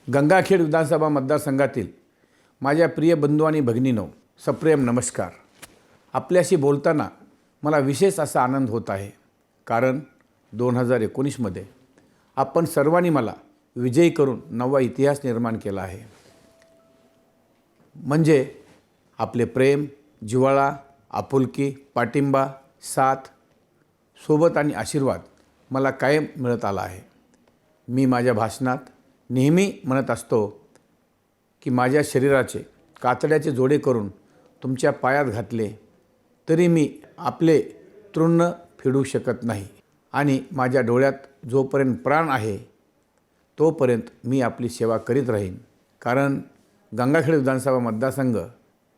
गंगाखेड विधानसभा मतदारसंघातील माझ्या प्रिय बंधू आणि भगिनींनो, सप्रेम नमस्कार। आपल्याशी बोलताना मला विशेष असा आनंद होत आहे, कारण 2019 मध्ये आपण सर्वांनी मला विजयी करून नवा इतिहास निर्माण केला आहे। म्हणजे आपले प्रेम, जिव्हाळा, आपुलकी, पाठिंबा, साथ, सोबत आणि आशीर्वाद मला कायम मिळत आला आहे। मी माझ्या भाषणात नेहमी म्हणत असतो की माझ्या शरीराचे कातड्याचे जोडे करून तुमच्या पायात घातले तरी मी आपले तृण फेडू शकत नाही आणि माझ्या डोळ्यात जोपर्यंत प्राण आहे तोपर्यंत मी आपली सेवा करीत राहीन। कारण गंगाखेड विधानसभा मतदारसंघ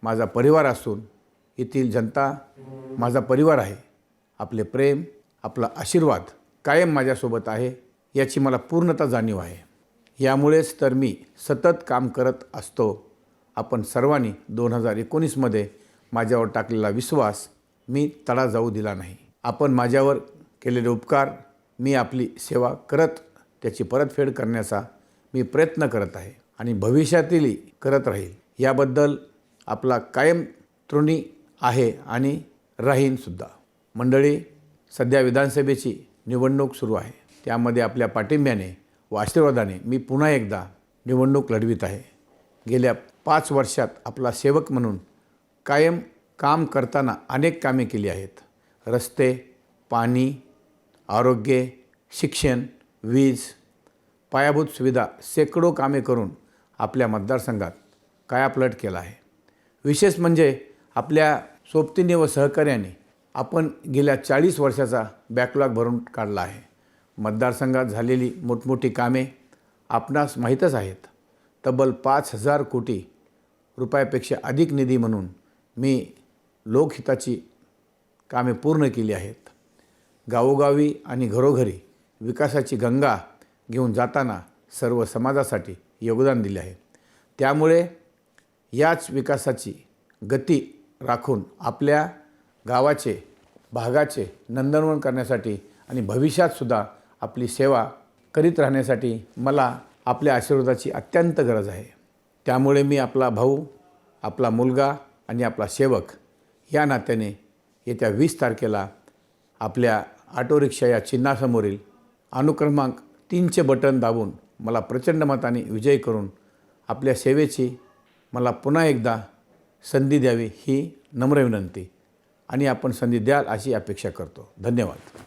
माझा परिवार असून येथील जनता माझा परिवार आहे। आपले प्रेम, आपला आशीर्वाद कायम माझ्यासोबत आहे याची मला पूर्णतः जाणीव आहे। यामुळेच तर मी सतत काम करत असतो। आपण सर्वांनी 2019 मध्ये माझ्यावर टाकलेला विश्वास मी तडा जाऊ दिला नाही। आपण माझ्यावर केलेले उपकार मी आपली सेवा करत त्याची परतफेड करण्याचा मी प्रयत्न करत आहे आणि भविष्यातही करत राहील। याबद्दल आपला कायम ऋणी आहे आणि राहीन सुद्धा। मंडळी, सध्या विधानसभेची निवडणूक सुरू आहे। त्यामध्ये आपल्या पाठिंब्याने व आशीर्वादाने मी पुन्हा एकदा निवडणूक लढवित आहे। गेल्या 5 वर्षात आपला सेवक म्हणून कायम काम करताना अनेक कामे केली आहेत। रस्ते, पाणी, आरोग्य, शिक्षण, वीज, पायाभूत सुविधा शेकडो कामे करून आपल्या मतदारसंघात कायापालट केला आहे। विशेष म्हणजे आपल्या सोबतीने व सहकार्याने आपण गेल्या 40 वर्षाचा बॅकलॉग भरून काढला आहे। मतदारसंघात झालेली मोठमोठी कामे आपणास माहीतच आहेत। तब्बल 5,000 कोटी रुपयापेक्षा अधिक निधी म्हणून मी लोकहिताची कामे पूर्ण केली आहेत। गावोगावी आणि घरोघरी विकासाची गंगा घेऊन जाताना सर्व समाजासाठी योगदान दिले आहे। त्यामुळे याच विकासाची गती राखून आपल्या गावाचे, भागाचे नंदनवन करण्यासाठी आणि भविष्यातसुद्धा आपली सेवा करीत राहण्यासाठी मला आपल्या आशीर्वादाची अत्यंत गरज आहे। त्यामुळे मी आपला भाऊ, आपला मुलगा आणि आपला सेवक या नात्याने येत्या 20 तारखेला आपल्या ऑटो रिक्षा या चिन्हासमोरील अनुक्रमांक 3चे बटन दाबून मला प्रचंड मताने विजयी करून आपल्या सेवेची मला पुन्हा एकदा संधी द्यावी ही नम्र विनंती आणि आपण संधी द्याल अशी अपेक्षा करतो। धन्यवाद।